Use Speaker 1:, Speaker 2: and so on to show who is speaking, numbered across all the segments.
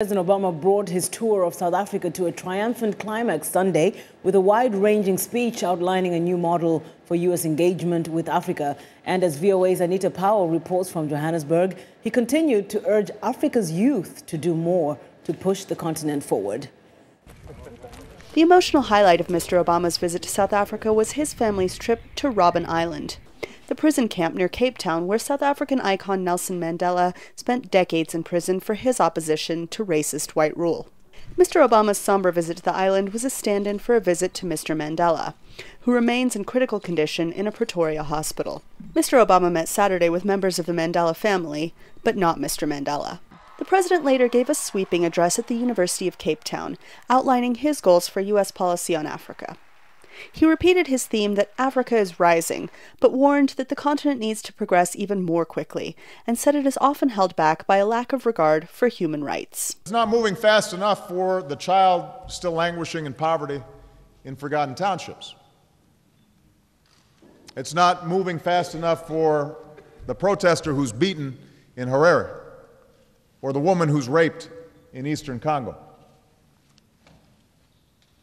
Speaker 1: President Obama brought his tour of South Africa to a triumphant climax Sunday with a wide-ranging speech outlining a new model for U.S. engagement with Africa. And as VOA's Anita Powell reports from Johannesburg, he continued to urge Africa's youth to do more to push the continent forward.
Speaker 2: The emotional highlight of Mr. Obama's visit to South Africa was his family's trip to Robben Island, the prison camp near Cape Town where South African icon Nelson Mandela spent decades in prison for his opposition to racist white rule. Mr. Obama's somber visit to the island was a stand-in for a visit to Mr. Mandela, who remains in critical condition in a Pretoria hospital. Mr. Obama met Saturday with members of the Mandela family, but not Mr. Mandela. The president later gave a sweeping address at the University of Cape Town, outlining his goals for U.S. policy on Africa. He repeated his theme that Africa is rising, but warned that the continent needs to progress even more quickly, and said it is often held back by a lack of regard for human rights.
Speaker 3: It's not moving fast enough for the child still languishing in poverty in forgotten townships. It's not moving fast enough for the protester who's beaten in Harare, or the woman who's raped in eastern Congo.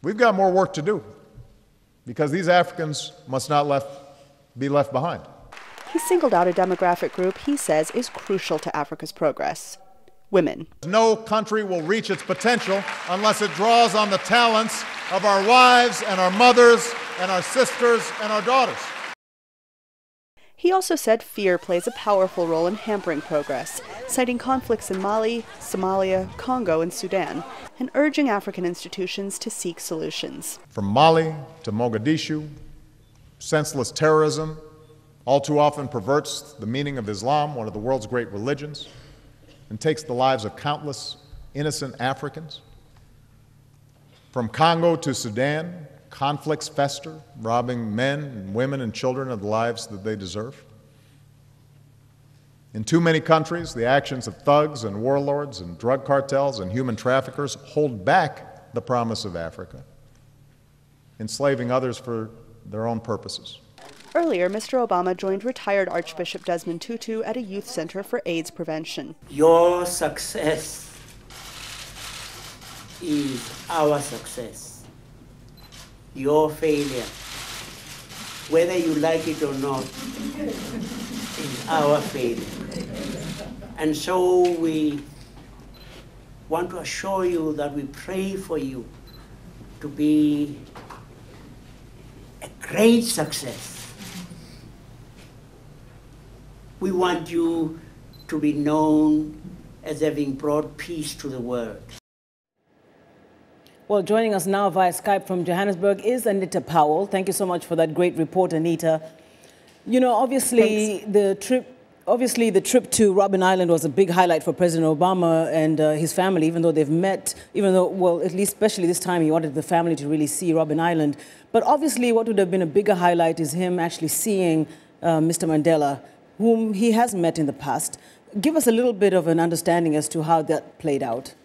Speaker 3: We've got more work to do, because these Africans must not be left behind.
Speaker 2: He singled out a demographic group he says is crucial to Africa's progress: women.
Speaker 3: No country will reach its potential unless it draws on the talents of our wives and our mothers and our sisters and our daughters.
Speaker 2: He also said fear plays a powerful role in hampering progress, citing conflicts in Mali, Somalia, Congo, and Sudan, and urging African institutions to seek solutions.
Speaker 3: From Mali to Mogadishu, senseless terrorism all too often perverts the meaning of Islam, one of the world's great religions, and takes the lives of countless innocent Africans. From Congo to Sudan, conflicts fester, robbing men and women and children of the lives that they deserve. In too many countries, the actions of thugs and warlords and drug cartels and human traffickers hold back the promise of Africa, enslaving others for their own purposes.
Speaker 2: Earlier, Mr. Obama joined retired Archbishop Desmond Tutu at a youth center for AIDS prevention.
Speaker 4: Your success is our success. Your failure, whether you like it or not, is our failure. And so we want to assure you that we pray for you to be a great success. We want you to be known as having brought peace to the world.
Speaker 1: Well, joining us now via Skype from Johannesburg is Anita Powell. Thank you so much for that great report, Anita. You know, obviously the trip to Robben Island was a big highlight for President Obama and his family, even though they've met, well, at least especially this time he wanted the family to really see Robben Island. But obviously what would have been a bigger highlight is him actually seeing Mr. Mandela, whom he has met in the past. Give us a little bit of an understanding as to how that played out.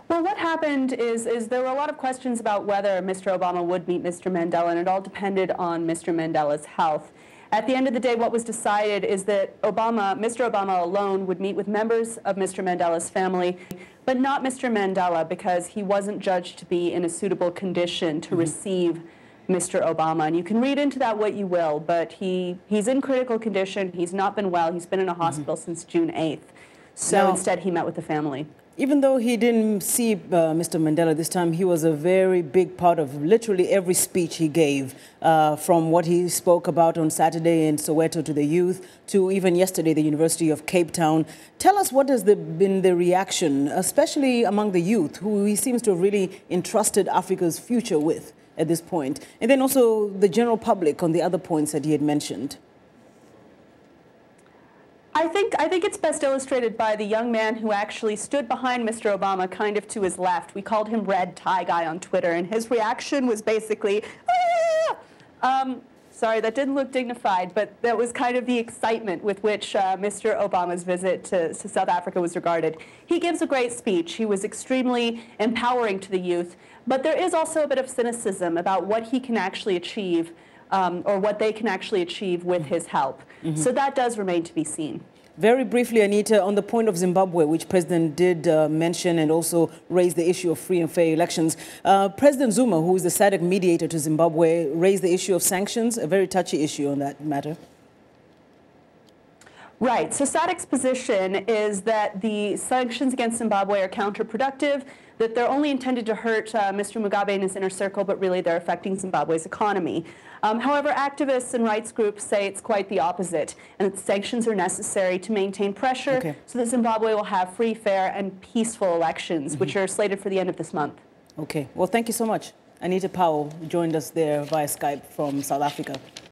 Speaker 5: Well, what happened is there were a lot of questions about whether Mr. Obama would meet Mr. Mandela, and it all depended on Mr. Mandela's health. At the end of the day, what was decided is that Mr. Obama alone would meet with members of Mr. Mandela's family, but not Mr. Mandela, because he wasn't judged to be in a suitable condition to receive Mr. Obama. And you can read into that what you will, but he's in critical condition. He's not been well. He's been in a hospital since June 8th. So instead, he met with the family.
Speaker 1: Even though he didn't see Mr. Mandela this time, he was a very big part of literally every speech he gave, from what he spoke about on Saturday in Soweto to the youth, to even yesterday, the University of Cape Town. Tell us what has been the reaction, especially among the youth, who he seems to have really entrusted Africa's future with at this point, and then also the general public on the other points that he had mentioned.
Speaker 5: I think it's best illustrated by the young man who actually stood behind Mr. Obama, kind of to his left. We called him Red Tie Guy on Twitter, and his reaction was basically, ah! Sorry, that didn't look dignified, but that was kind of the excitement with which Mr. Obama's visit to South Africa was regarded. He gives a great speech. He was extremely empowering to the youth, but there is also a bit of cynicism about what he can actually achieve or what they can actually achieve with his help. So that does remain to be seen.
Speaker 1: Very briefly, Anita, on the point of Zimbabwe, which President did mention and also raise the issue of free and fair elections, President Zuma, who is the SADC mediator to Zimbabwe, raised the issue of sanctions, a very touchy issue on that matter.
Speaker 5: Right. So SADC's position is that the sanctions against Zimbabwe are counterproductive, that they're only intended to hurt Mr. Mugabe and his inner circle, but really they're affecting Zimbabwe's economy. However, activists and rights groups say it's quite the opposite, and that sanctions are necessary to maintain pressure so that Zimbabwe will have free, fair, and peaceful elections, which are slated for the end of this month.
Speaker 1: Okay. Well, thank you so much. Anita Powell joined us there via Skype from South Africa.